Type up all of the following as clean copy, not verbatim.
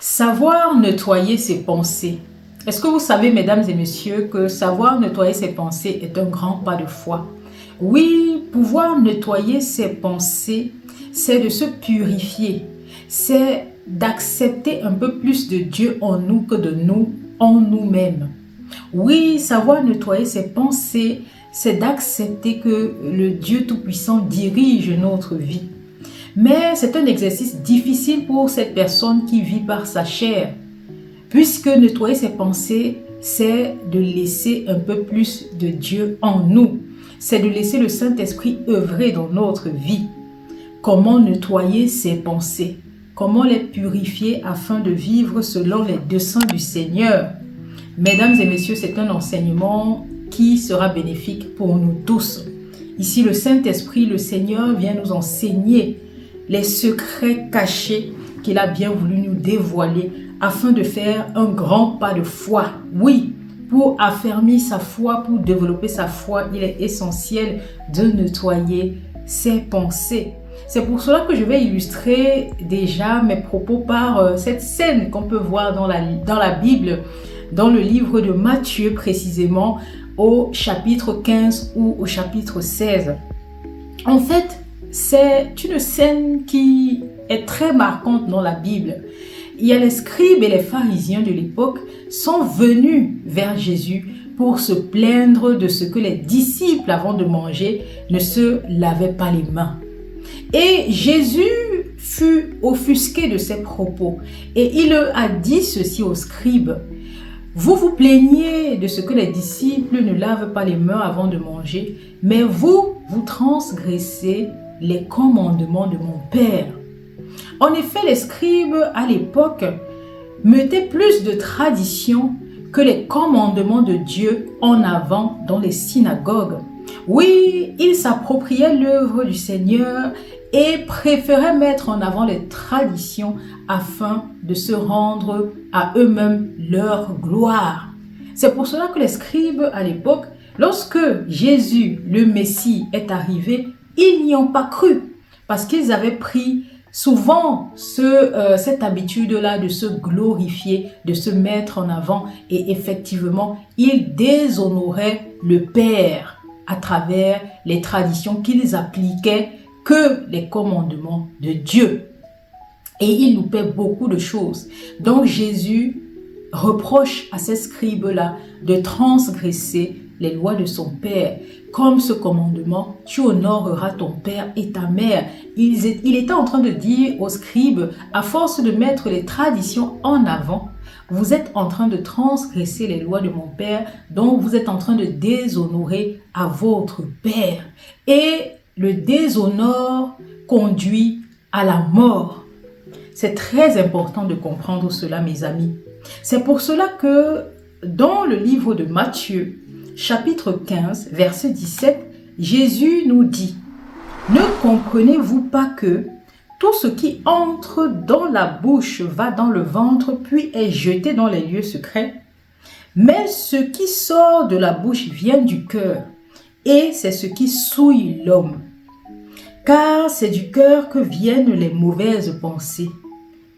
Savoir nettoyer ses pensées. Est-ce que vous savez, mesdames et messieurs, que savoir nettoyer ses pensées est un grand pas de foi? Oui, pouvoir nettoyer ses pensées, c'est de se purifier, c'est d'accepter un peu plus de Dieu en nous que de nous en nous-mêmes. Oui, savoir nettoyer ses pensées, c'est d'accepter que le Dieu Tout-Puissant dirige notre vie. Mais c'est un exercice difficile pour cette personne qui vit par sa chair, puisque nettoyer ses pensées, c'est de laisser un peu plus de Dieu en nous. C'est de laisser le Saint-Esprit œuvrer dans notre vie. Comment nettoyer ses pensées? Comment les purifier afin de vivre selon les desseins du Seigneur? Mesdames et messieurs, c'est un enseignement qui sera bénéfique pour nous tous. Ici, le Saint-Esprit, le Seigneur, vient nous enseigner les secrets cachés qu'il a bien voulu nous dévoiler afin de faire un grand pas de foi. Oui, pour affermir sa foi, pour développer sa foi, il est essentiel de nettoyer ses pensées. C'est pour cela que je vais illustrer déjà mes propos par cette scène qu'on peut voir dans la Bible, dans le livre de Matthieu précisément, au chapitre 15 ou au chapitre 16. En fait, c'est une scène qui est très marquante dans la Bible. Il y a les scribes et les pharisiens de l'époque sont venus vers Jésus pour se plaindre de ce que les disciples, avant de manger, ne se lavaient pas les mains. Et Jésus fut offusqué de ces propos et il a dit ceci aux scribes: vous vous plaignez de ce que les disciples ne lavent pas les mains avant de manger, mais vous transgressez les commandements de mon Père. En effet, les scribes à l'époque mettaient plus de tradition que les commandements de Dieu en avant dans les synagogues. Oui, ils s'appropriaient l'œuvre du Seigneur et préféraient mettre en avant les traditions afin de se rendre à eux-mêmes leur gloire. C'est pour cela que les scribes à l'époque, lorsque Jésus, le Messie, est arrivé, ils n'y ont pas cru parce qu'ils avaient pris souvent cette habitude-là de se glorifier, de se mettre en avant et effectivement, ils déshonoraient le Père à travers les traditions qu'ils appliquaient que les commandements de Dieu. Et ils loupaient beaucoup de choses. Donc Jésus reproche à ces scribes-là de transgresser les lois de son Père. Comme ce commandement, tu honoreras ton père et ta mère. Il était en train de dire aux scribes, à force de mettre les traditions en avant, vous êtes en train de transgresser les lois de mon Père, donc vous êtes en train de déshonorer à votre Père. Et le déshonneur conduit à la mort. C'est très important de comprendre cela, mes amis. C'est pour cela que dans le livre de Matthieu, chapitre 15, verset 17, Jésus nous dit: ne comprenez-vous pas que tout ce qui entre dans la bouche va dans le ventre, puis est jeté dans les lieux secrets? Mais ce qui sort de la bouche vient du cœur, et c'est ce qui souille l'homme. Car c'est du cœur que viennent les mauvaises pensées,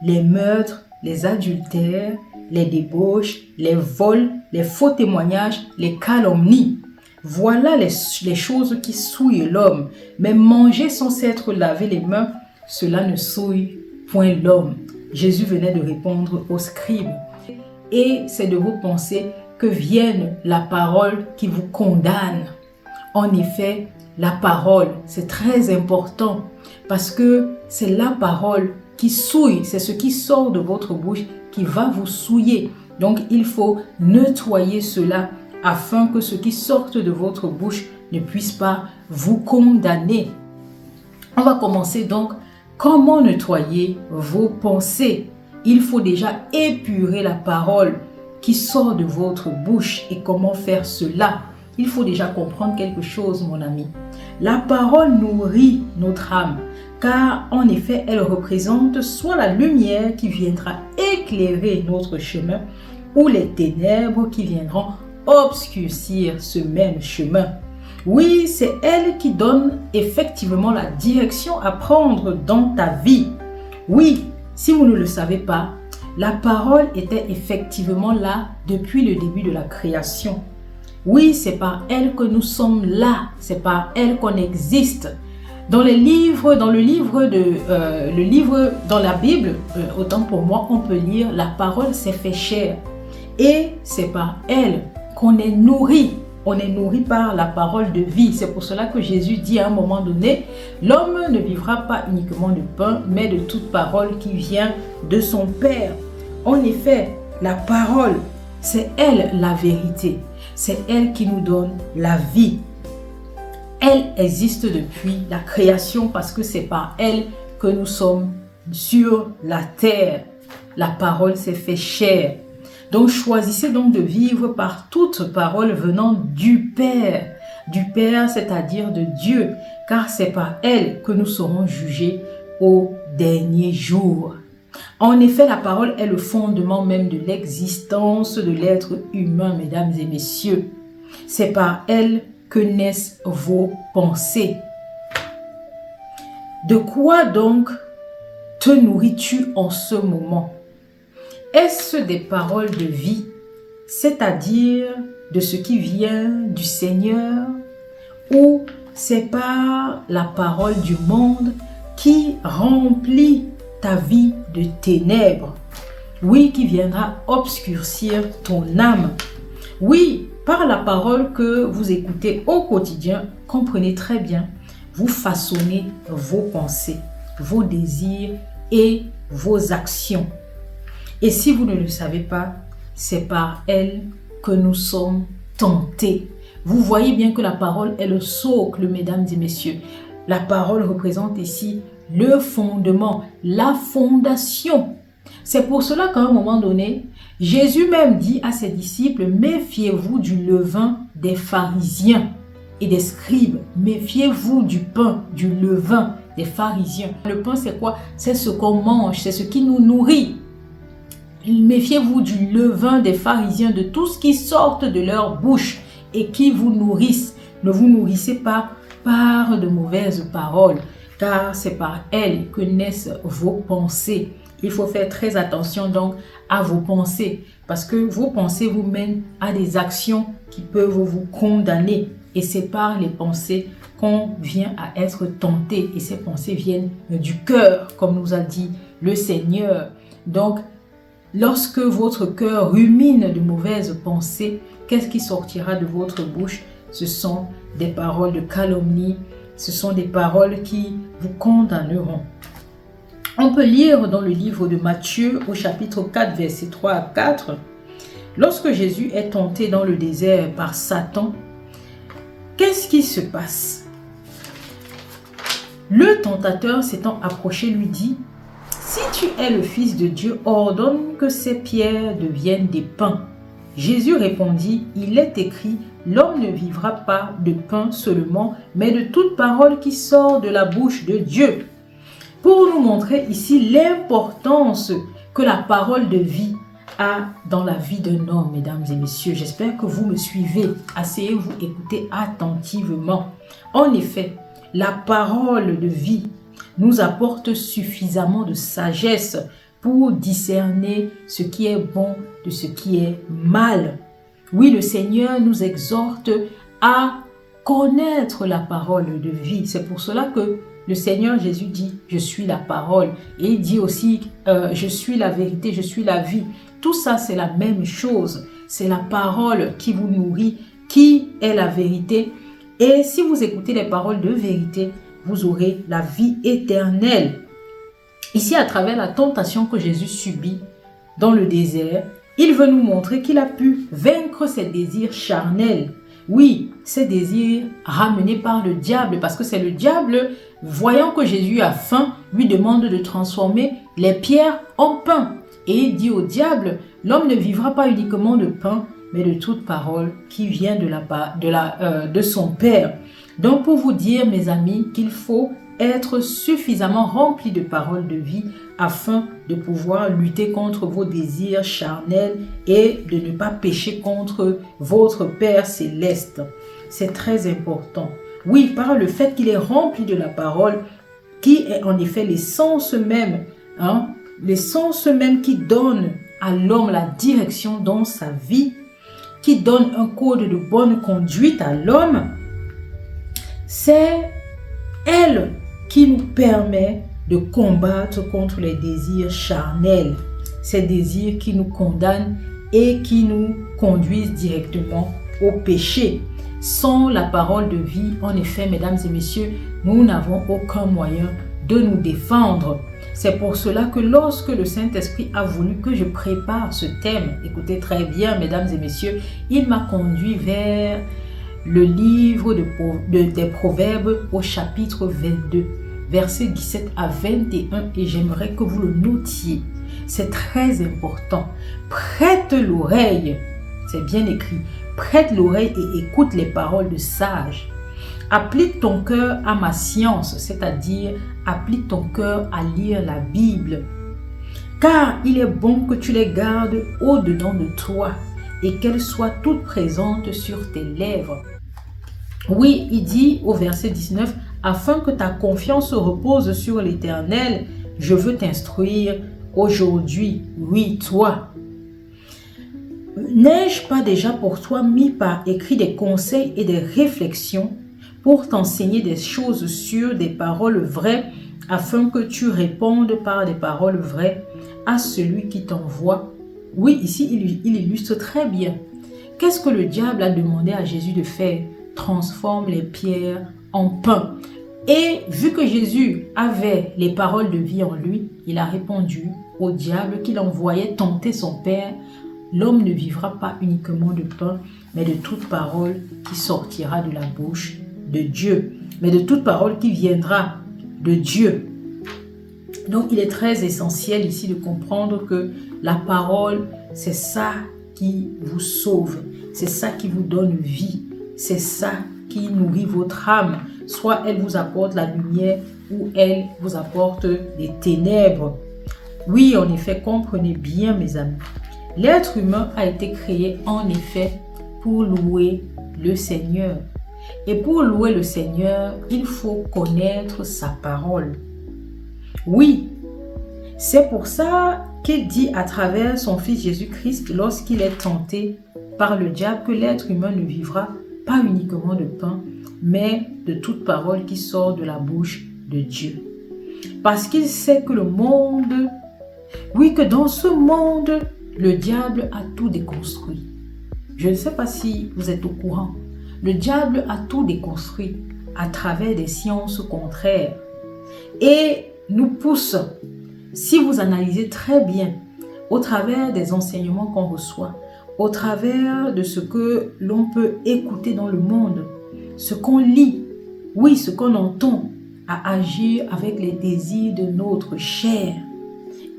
les meurtres, les adultères, les débauches, les vols, les faux témoignages, les calomnies. Voilà les choses qui souillent l'homme. Mais manger sans s'être lavé les mains, cela ne souille point l'homme. Jésus venait de répondre aux scribes. Et c'est de vos pensées que vienne la parole qui vous condamne. En effet, la parole, c'est très important parce que c'est la parole qui souille, c'est ce qui sort de votre bouche qui va vous souiller. Donc, il faut nettoyer cela afin que ce qui sorte de votre bouche ne puisse pas vous condamner. On va commencer donc. Comment nettoyer vos pensées? Il faut déjà épurer la parole qui sort de votre bouche. Et comment faire cela? Il faut déjà comprendre quelque chose, mon ami. La parole nourrit notre âme, car en effet, elle représente soit la lumière qui viendra éclairer notre chemin, ou les ténèbres qui viendront obscurcir ce même chemin. Oui, c'est elle qui donne effectivement la direction à prendre dans ta vie. Oui, si vous ne le savez pas, la parole était effectivement là depuis le début de la création. Oui, c'est par elle que nous sommes là, c'est par elle qu'on existe. Dans la Bible, autant pour moi, on peut lire la parole s'est fait chair. Et c'est par elle qu'on est nourri. On est nourri par la parole de vie. C'est pour cela que Jésus dit à un moment donné, l'homme ne vivra pas uniquement de pain, mais de toute parole qui vient de son Père. En effet, la parole, c'est elle la vérité. C'est elle qui nous donne la vie. Elle existe depuis la création parce que c'est par elle que nous sommes sur la terre. La parole s'est fait chair. Donc choisissez donc de vivre par toute parole venant du Père. Du Père, c'est-à-dire de Dieu, car c'est par elle que nous serons jugés au dernier jour. En effet, la parole est le fondement même de l'existence de l'être humain, mesdames et messieurs. C'est par elle que naissent vos pensées. De quoi donc te nourris-tu en ce moment? Est-ce des paroles de vie, c'est-à-dire de ce qui vient du Seigneur, ou c'est par la parole du monde qui remplit ta vie de ténèbres? Oui, qui viendra obscurcir ton âme. Oui, par la parole que vous écoutez au quotidien, comprenez très bien, vous façonnez vos pensées, vos désirs et vos actions. Et si vous ne le savez pas, c'est par elle que nous sommes tentés. Vous voyez bien que la parole est le socle, mesdames et messieurs. La parole représente ici le fondement, la fondation. C'est pour cela qu'à un moment donné, Jésus même dit à ses disciples, méfiez-vous du levain des pharisiens et des scribes. Méfiez-vous du pain, du levain des pharisiens. Le pain, c'est quoi? C'est ce qu'on mange, c'est ce qui nous nourrit. Méfiez-vous du levain des pharisiens, de tout ce qui sort de leur bouche et qui vous nourrissent. Ne vous nourrissez pas par de mauvaises paroles, car c'est par elles que naissent vos pensées. Il faut faire très attention donc à vos pensées, parce que vos pensées vous mènent à des actions qui peuvent vous condamner. Et c'est par les pensées qu'on vient à être tenté. Et ces pensées viennent du cœur, comme nous a dit le Seigneur. Donc, lorsque votre cœur rumine de mauvaises pensées, qu'est-ce qui sortira de votre bouche? Ce sont des paroles de calomnie, ce sont des paroles qui vous condamneront. On peut lire dans le livre de Matthieu au chapitre 4, versets 3 à 4. Lorsque Jésus est tenté dans le désert par Satan, qu'est-ce qui se passe? Le tentateur s'étant approché lui dit, si tu es le Fils de Dieu, ordonne que ces pierres deviennent des pains. Jésus répondit, il est écrit, l'homme ne vivra pas de pain seulement, mais de toute parole qui sort de la bouche de Dieu. Pour nous montrer ici l'importance que la parole de vie a dans la vie d'un homme, mesdames et messieurs. J'espère que vous me suivez. Asseyez-vous, écoutez attentivement. En effet, la parole de vie nous apporte suffisamment de sagesse pour discerner ce qui est bon de ce qui est mal. Oui, le Seigneur nous exhorte à connaître la parole de vie. C'est pour cela que le Seigneur Jésus dit, je suis la parole. Et il dit aussi, je suis la vérité, je suis la vie. Tout ça, c'est la même chose. C'est la parole qui vous nourrit, qui est la vérité. Et si vous écoutez les paroles de vérité, vous aurez la vie éternelle. Ici, à travers la tentation que Jésus subit dans le désert, il veut nous montrer qu'il a pu vaincre ses désirs charnels. Oui, ces désirs ramenés par le diable, parce que c'est le diable, voyant que Jésus a faim, lui demande de transformer les pierres en pain. Et il dit au diable, l'homme ne vivra pas uniquement de pain, mais de toute parole qui vient de son Père. Donc pour vous dire, mes amis, qu'il faut être suffisamment rempli de paroles de vie afin de pouvoir lutter contre vos désirs charnels et de ne pas pécher contre votre Père céleste. C'est très important. Oui, par le fait qu'il est rempli de la parole, qui est en effet l'essence même les sont ceux-mêmes qui donnent à l'homme la direction dans sa vie, qui donnent un code de bonne conduite à l'homme. C'est elle qui nous permet de combattre contre les désirs charnels, ces désirs qui nous condamnent et qui nous conduisent directement au péché. Sans la parole de vie, en effet, mesdames et messieurs, nous n'avons aucun moyen de nous défendre. C'est pour cela que lorsque le Saint-Esprit a voulu que je prépare ce thème, écoutez très bien, mesdames et messieurs, il m'a conduit vers le livre des Proverbes au chapitre 22, versets 17 à 21, et j'aimerais que vous le notiez. C'est très important. Prête l'oreille, c'est bien écrit, prête l'oreille et écoute les paroles de sage. Applique ton cœur à ma science, c'est-à-dire applique ton cœur à lire la Bible. Car il est bon que tu les gardes au-dedans de toi et qu'elles soient toutes présentes sur tes lèvres. Oui, il dit au verset 19, afin que ta confiance repose sur l'Éternel, je veux t'instruire aujourd'hui, oui, toi. N'ai-je pas déjà pour toi mis par écrit des conseils et des réflexions pour t'enseigner des choses sûres, des paroles vraies, afin que tu répondes par des paroles vraies à celui qui t'envoie? Oui, ici, il illustre très bien. Qu'est-ce que le diable a demandé à Jésus de faire? Transforme les pierres en pain. Et vu que Jésus avait les paroles de vie en lui, il a répondu au diable qu'il envoyait tenter son Père. L'homme ne vivra pas uniquement de pain, mais de toute parole qui sortira de la bouche de Dieu, mais de toute parole qui viendra de Dieu. Donc, il est très essentiel ici de comprendre que la parole, c'est ça qui vous sauve, c'est ça qui vous donne vie, c'est ça qui nourrit votre âme. Soit elle vous apporte la lumière ou elle vous apporte des ténèbres. Oui, en effet, comprenez bien, mes amis. L'être humain a été créé en effet pour louer le Seigneur. Et pour louer le Seigneur, il faut connaître sa parole. Oui, c'est pour ça qu'il dit à travers son Fils Jésus-Christ, lorsqu'il est tenté par le diable, que l'être humain ne vivra pas uniquement de pain, mais de toute parole qui sort de la bouche de Dieu. Parce qu'il sait que le monde, oui, que dans ce monde, le diable a tout déconstruit. Je ne sais pas si vous êtes au courant. Le diable a tout déconstruit à travers des sciences contraires et nous pousse, si vous analysez très bien, au travers des enseignements qu'on reçoit, au travers de ce que l'on peut écouter dans le monde, ce qu'on lit, oui, ce qu'on entend, à agir avec les désirs de notre chair.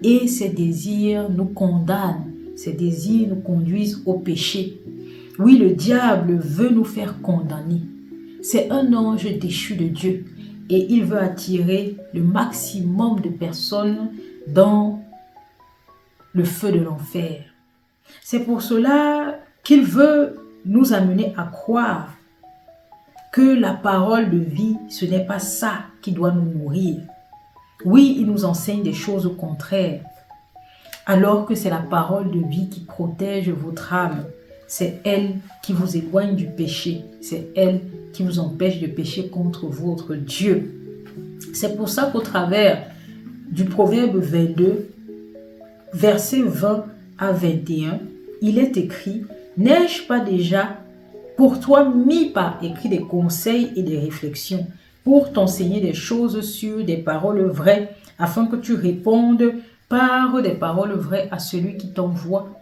Et ces désirs nous condamnent, ces désirs nous conduisent au péché. Oui, le diable veut nous faire condamner. C'est un ange déchu de Dieu et il veut attirer le maximum de personnes dans le feu de l'enfer. C'est pour cela qu'il veut nous amener à croire que la parole de vie, ce n'est pas ça qui doit nous nourrir. Oui, il nous enseigne des choses contraires, alors que c'est la parole de vie qui protège votre âme. C'est elle qui vous éloigne du péché. C'est elle qui vous empêche de pécher contre votre Dieu. C'est pour ça qu'au travers du Proverbe 22, versets 20 à 21, il est écrit « N'ai-je pas déjà pour toi mis par écrit des conseils et des réflexions pour t'enseigner des choses sûres, des paroles vraies, afin que tu répondes par des paroles vraies à celui qui t'envoie.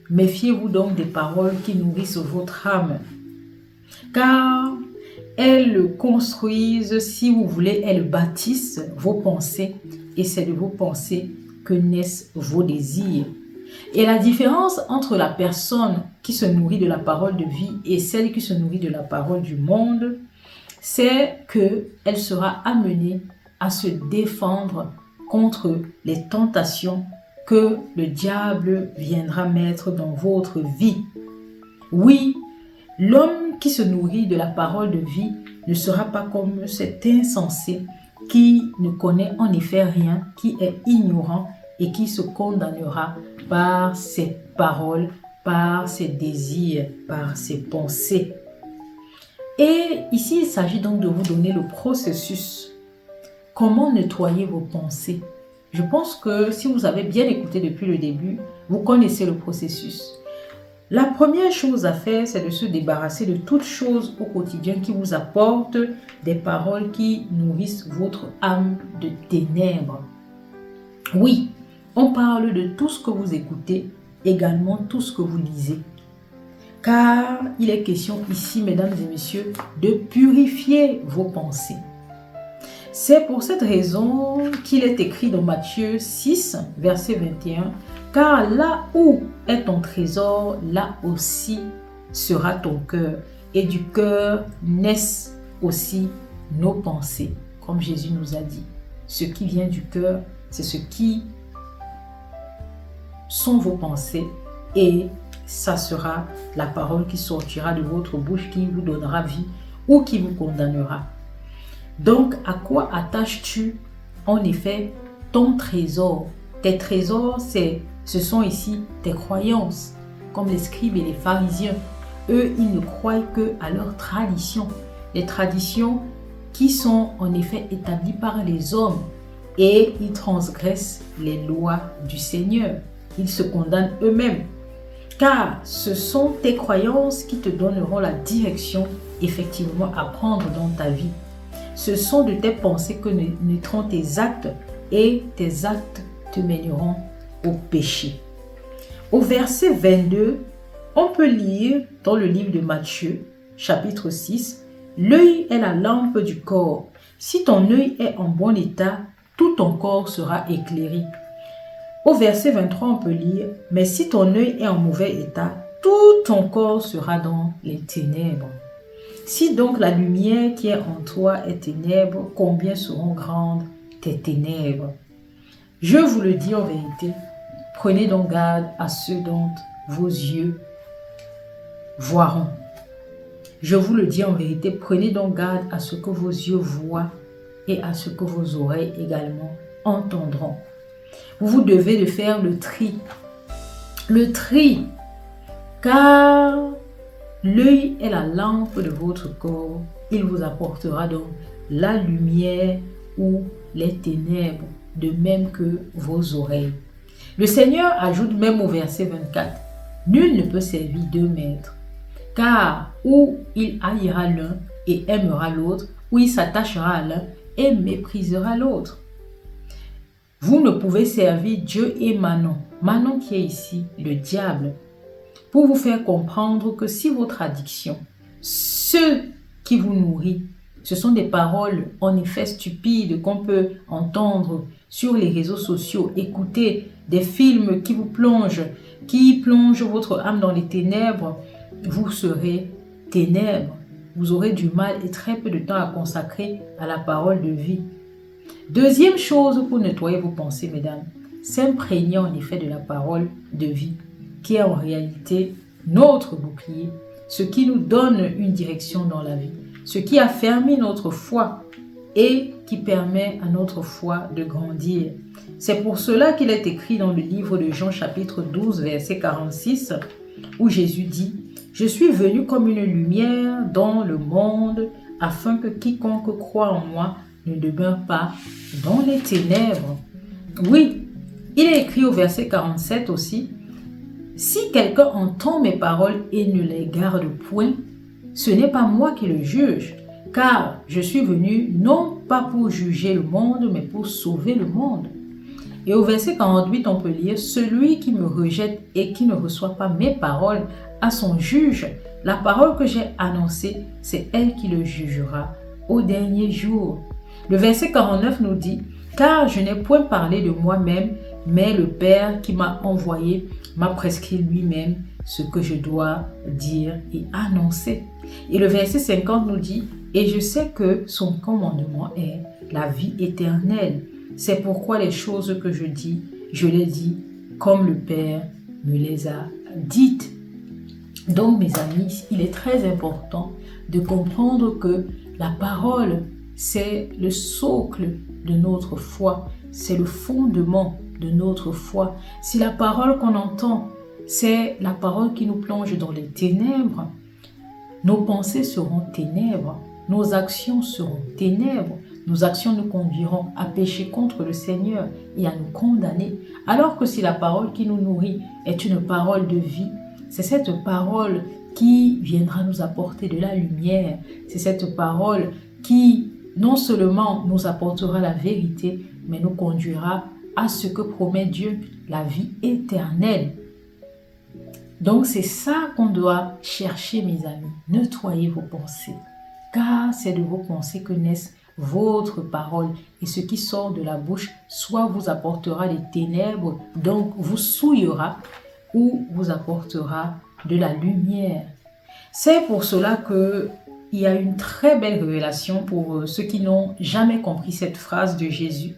Méfiez-vous donc des paroles qui nourrissent votre âme, car elles construisent, si vous voulez, elles bâtissent vos pensées, et c'est de vos pensées que naissent vos désirs. » Et la différence entre la personne qui se nourrit de la parole de vie et celle qui se nourrit de la parole du monde, c'est qu'elle sera amenée à se défendre contre les tentations que le diable viendra mettre dans votre vie. Oui, l'homme qui se nourrit de la parole de vie ne sera pas comme cet insensé qui ne connaît en effet rien, qui est ignorant et qui se condamnera par ses paroles, par ses désirs, par ses pensées. Et ici, il s'agit donc de vous donner le processus. Comment nettoyer vos pensées? Je pense que si vous avez bien écouté depuis le début, vous connaissez le processus. La première chose à faire, c'est de se débarrasser de toute chose au quotidien qui vous apporte des paroles qui nourrissent votre âme de ténèbres. Oui, on parle de tout ce que vous écoutez, également tout ce que vous lisez. Car il est question ici, mesdames et messieurs, de purifier vos pensées. C'est pour cette raison qu'il est écrit dans Matthieu 6, verset 21, « Car là où est ton trésor, là aussi sera ton cœur. Et du cœur naissent aussi nos pensées. » Comme Jésus nous a dit, ce qui vient du cœur, c'est ce qui sont vos pensées et ça sera la parole qui sortira de votre bouche qui vous donnera vie ou qui vous condamnera. Donc, à quoi attaches-tu en effet ton trésor? Tes trésors, ce sont ici tes croyances, comme les scribes et les pharisiens. Eux, ils ne croient qu'à leurs traditions. Les traditions qui sont en effet établies par les hommes et ils transgressent les lois du Seigneur. Ils se condamnent eux-mêmes. Car ce sont tes croyances qui te donneront la direction effectivement à prendre dans ta vie. Ce sont de tes pensées que naîtront tes actes et tes actes te mèneront au péché. Au verset 22, on peut lire dans le livre de Matthieu, chapitre 6, « L'œil est la lampe du corps. Si ton œil est en bon état, tout ton corps sera éclairé. » Au verset 23, on peut lire « Mais si ton œil est en mauvais état, tout ton corps sera dans les ténèbres. » Si donc la lumière qui est en toi est ténèbres, combien seront grandes tes ténèbres? Je vous le dis en vérité, prenez donc garde à ce dont vos yeux voiront. Je vous le dis en vérité, prenez donc garde à ce que vos yeux voient et à ce que vos oreilles également entendront. Vous devez de faire le tri. Le tri, car l'œil est la lampe de votre corps. Il vous apportera donc la lumière ou les ténèbres, de même que vos oreilles. Le Seigneur ajoute même au verset 24, « Nul ne peut servir deux maîtres, car ou il haïra l'un et aimera l'autre, ou il s'attachera à l'un et méprisera l'autre. » Vous ne pouvez servir Dieu et Manon. Manon qui est ici, le diable, pour vous faire comprendre que si votre addiction, ce qui vous nourrit, ce sont des paroles en effet stupides qu'on peut entendre sur les réseaux sociaux, écouter des films qui plongent votre âme dans les ténèbres, vous serez ténèbres. Vous aurez du mal et très peu de temps à consacrer à la parole de vie. Deuxième chose pour nettoyer vos pensées, mesdames, s'imprégner en effet de la parole de vie, qui est en réalité notre bouclier, ce qui nous donne une direction dans la vie, ce qui affermit notre foi et qui permet à notre foi de grandir. C'est pour cela qu'il est écrit dans le livre de Jean chapitre 12, verset 46, où Jésus dit « Je suis venu comme une lumière dans le monde, afin que quiconque croit en moi ne demeure pas dans les ténèbres. » Oui, il est écrit au verset 47 aussi, « Si quelqu'un entend mes paroles et ne les garde point, ce n'est pas moi qui le juge, car je suis venu non pas pour juger le monde, mais pour sauver le monde. » Et au verset 48, on peut lire, « Celui qui me rejette et qui ne reçoit pas mes paroles à son juge, la parole que j'ai annoncée, c'est elle qui le jugera au dernier jour. » Le verset 49 nous dit, « Car je n'ai point parlé de moi-même, mais le Père qui m'a envoyé m'a prescrit lui-même ce que je dois dire et annoncer. » Et le verset 50 nous dit, « Et je sais que son commandement est la vie éternelle. C'est pourquoi les choses que je dis, je les dis comme le Père me les a dites. » Donc mes amis, il est très important de comprendre que la parole, c'est le socle de notre foi, c'est le fondement de notre foi. Si la parole qu'on entend, c'est la parole qui nous plonge dans les ténèbres, nos pensées seront ténèbres, nos actions seront ténèbres, nos actions nous conduiront à pécher contre le Seigneur et à nous condamner. Alors que si la parole qui nous nourrit est une parole de vie, c'est cette parole qui viendra nous apporter de la lumière. C'est cette parole qui non seulement nous apportera la vérité, mais nous conduira à ce que promet Dieu, la vie éternelle. Donc c'est ça qu'on doit chercher, mes amis. Nettoyez vos pensées, car c'est de vos pensées que naissent votre parole. Et ce qui sort de la bouche, soit vous apportera des ténèbres, donc vous souillera, ou vous apportera de la lumière. C'est pour cela qu'il y a une très belle révélation pour ceux qui n'ont jamais compris cette phrase de Jésus,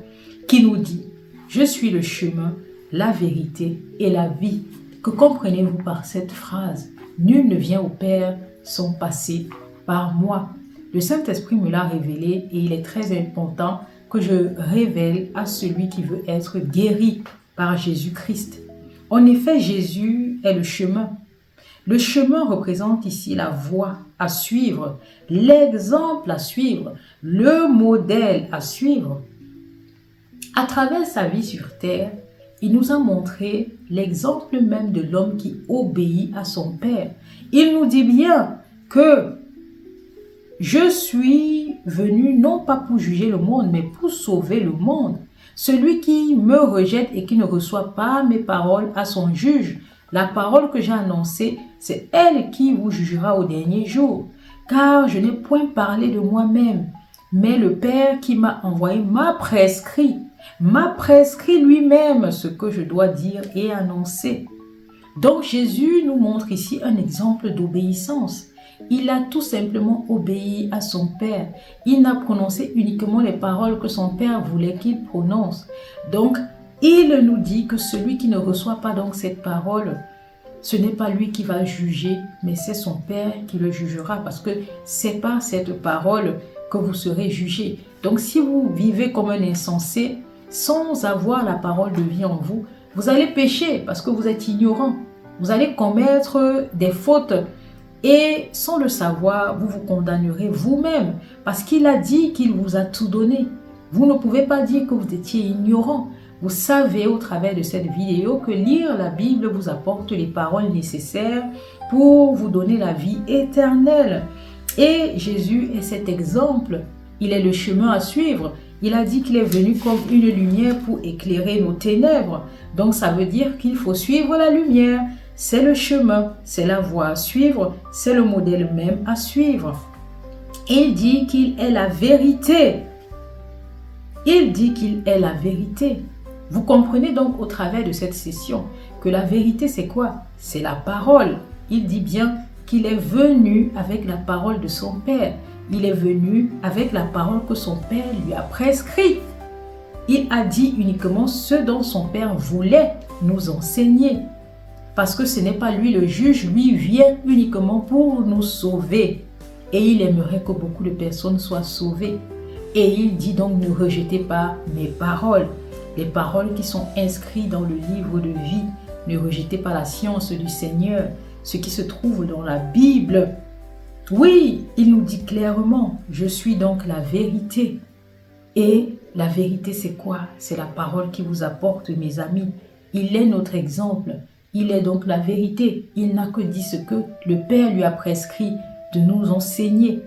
qui nous dit « Je suis le chemin, la vérité et la vie ». Que comprenez-vous par cette phrase? Nul ne vient au Père sans passer par moi. Le Saint-Esprit me l'a révélé et il est très important que je révèle à celui qui veut être guéri par Jésus-Christ. En effet, Jésus est le chemin. Le chemin représente ici la voie à suivre, l'exemple à suivre, le modèle à suivre. À travers sa vie sur terre, il nous a montré l'exemple même de l'homme qui obéit à son Père. Il nous dit bien que je suis venu non pas pour juger le monde, mais pour sauver le monde. Celui qui me rejette et qui ne reçoit pas mes paroles à son juge. La parole que j'ai annoncée, c'est elle qui vous jugera au dernier jour. Car je n'ai point parlé de moi-même, mais le Père qui m'a envoyé m'a prescrit lui-même ce que je dois dire et annoncer. Donc Jésus nous montre ici un exemple d'obéissance. Il a tout simplement obéi à son Père. Il n'a prononcé uniquement les paroles que son Père voulait qu'il prononce. Donc, il nous dit que celui qui ne reçoit pas donc cette parole, ce n'est pas lui qui va juger, mais c'est son Père qui le jugera, parce que c'est par cette parole que vous serez jugés. Donc, si vous vivez comme un insensé, sans avoir la parole de vie en vous, vous allez pécher parce que vous êtes ignorant. Vous allez commettre des fautes et sans le savoir, vous vous condamnerez vous-même parce qu'il a dit qu'il vous a tout donné. Vous ne pouvez pas dire que vous étiez ignorant. Vous savez au travers de cette vidéo que lire la Bible vous apporte les paroles nécessaires pour vous donner la vie éternelle. Et Jésus est cet exemple. Il est le chemin à suivre. Il a dit qu'il est venu comme une lumière pour éclairer nos ténèbres. Donc ça veut dire qu'il faut suivre la lumière. C'est le chemin, c'est la voie à suivre, c'est le modèle même à suivre. Il dit qu'il est la vérité. Il dit qu'il est la vérité. Vous comprenez donc au travers de cette session que la vérité c'est quoi? C'est la parole. Il dit bien qu'il est venu avec la parole de son Père. Il est venu avec la parole que son Père lui a prescrite. Il a dit uniquement ce dont son Père voulait nous enseigner. Parce que ce n'est pas lui le juge, lui vient uniquement pour nous sauver. Et il aimerait que beaucoup de personnes soient sauvées. Et il dit donc ne rejetez pas mes paroles. Les paroles qui sont inscrites dans le livre de vie. Ne rejetez pas la science du Seigneur, ce qui se trouve dans la Bible. Oui, il nous dit clairement, je suis donc la vérité. Et la vérité, c'est quoi? C'est la parole qui vous apporte, mes amis. Il est notre exemple. Il est donc la vérité. Il n'a que dit ce que le Père lui a prescrit de nous enseigner.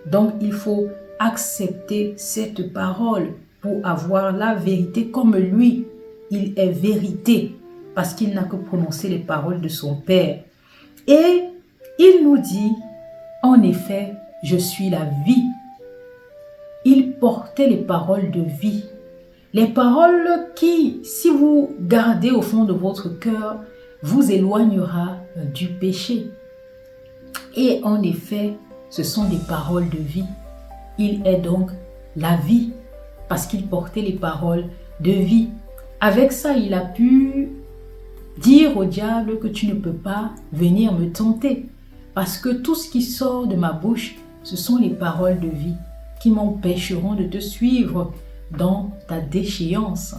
Donc, il faut accepter cette parole pour avoir la vérité comme lui. Il est vérité parce qu'il n'a que prononcé les paroles de son Père. Et il nous dit, en effet, je suis la vie. Il portait les paroles de vie. Les paroles qui, si vous gardez au fond de votre cœur, vous éloignera du péché. Et en effet, ce sont des paroles de vie. Il est donc la vie parce qu'il portait les paroles de vie. Avec ça, il a pu dire au diable que tu ne peux pas venir me tenter parce que tout ce qui sort de ma bouche, ce sont les paroles de vie qui m'empêcheront de te suivre dans ta déchéance.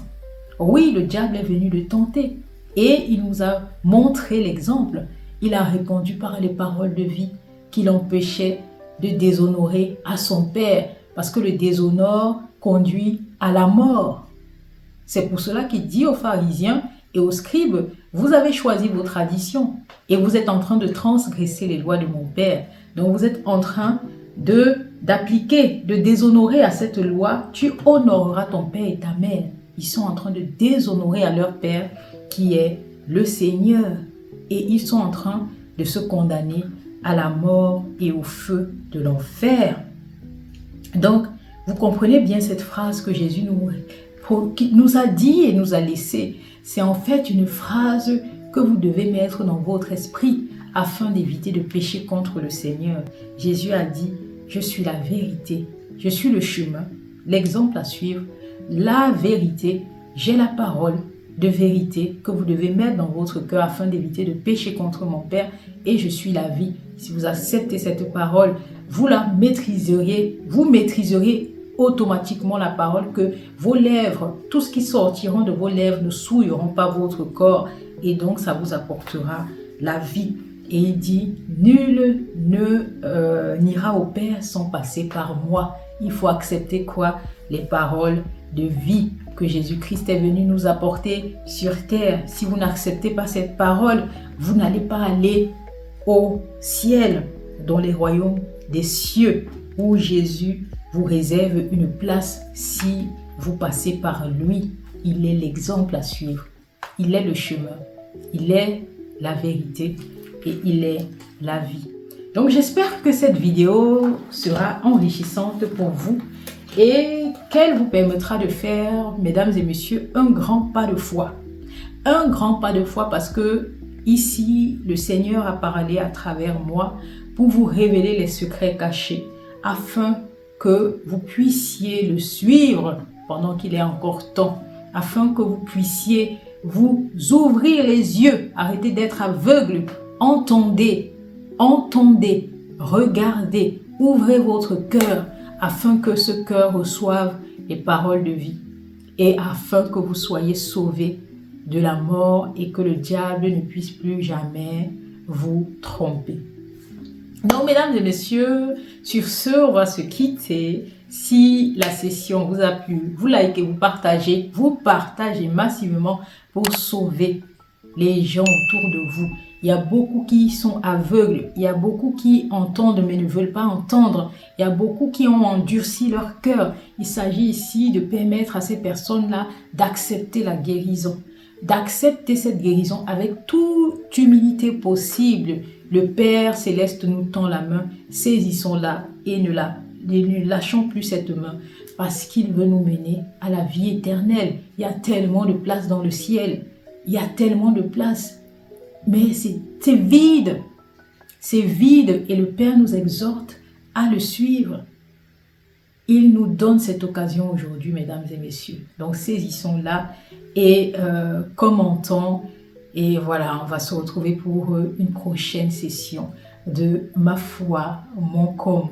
Oui, le diable est venu le tenter et il nous a montré l'exemple. Il a répondu par les paroles de vie qui l'empêchaient de déshonorer à son Père, parce que le déshonneur conduit à la mort. C'est pour cela qu'il dit aux pharisiens et aux scribes, vous avez choisi vos traditions et vous êtes en train de transgresser les lois de mon Père. Donc vous êtes en train d'appliquer, de déshonorer à cette loi, tu honoreras ton Père et ta mère. Ils sont en train de déshonorer à leur Père qui est le Seigneur. Et ils sont en train de se condamner à la mort et au feu de l'enfer. Donc, vous comprenez bien cette phrase que Jésus nous a dit et nous a laissée. C'est en fait une phrase que vous devez mettre dans votre esprit afin d'éviter de pécher contre le Seigneur. Jésus a dit, je suis la vérité, je suis le chemin, l'exemple à suivre, la vérité, j'ai la parole de vérité que vous devez mettre dans votre cœur afin d'éviter de pécher contre mon Père, et je suis la vie. Si vous acceptez cette parole, vous maîtriserez automatiquement la parole, que vos lèvres, tout ce qui sortiront de vos lèvres ne souilleront pas votre corps, et donc ça vous apportera la vie. Et il dit, nul n'ira au Père sans passer par moi. Il faut accepter quoi? Les paroles de vie que Jésus-Christ est venu nous apporter sur terre. Si vous n'acceptez pas cette parole, vous n'allez pas aller au ciel, dans les royaumes des cieux, où Jésus vous réserve une place si vous passez par lui. Il est l'exemple à suivre. Il est le chemin. Il est la vérité et il est la vie. Donc j'espère que cette vidéo sera enrichissante pour vous et qu'elle vous permettra de faire, mesdames et messieurs, un grand pas de foi. Un grand pas de foi, parce que ici, le Seigneur a parlé à travers moi pour vous révéler les secrets cachés, afin que vous puissiez le suivre pendant qu'il est encore temps, afin que vous puissiez vous ouvrir les yeux, arrêtez d'être aveugle, entendez, regardez, ouvrez votre cœur, afin que ce cœur reçoive les paroles de vie et afin que vous soyez sauvés de la mort et que le diable ne puisse plus jamais vous tromper. Donc, mesdames et messieurs, sur ce, on va se quitter. Si la session vous a plu, vous likez, vous partagez massivement pour sauver les gens autour de vous. Il y a beaucoup qui sont aveugles, il y a beaucoup qui entendent mais ne veulent pas entendre, il y a beaucoup qui ont endurci leur cœur. Il s'agit ici de permettre à ces personnes-là d'accepter la guérison, d'accepter cette guérison avec toute humilité possible. Le Père Céleste nous tend la main, saisissons-la et ne lâchons plus cette main, parce qu'il veut nous mener à la vie éternelle. Il y a tellement de place dans le ciel, il y a tellement de place. Mais c'est vide et le Père nous exhorte à le suivre. Il nous donne cette occasion aujourd'hui, mesdames et messieurs. Donc saisissons-la et commentons. Et voilà, on va se retrouver pour une prochaine session de Ma foi, mon combat.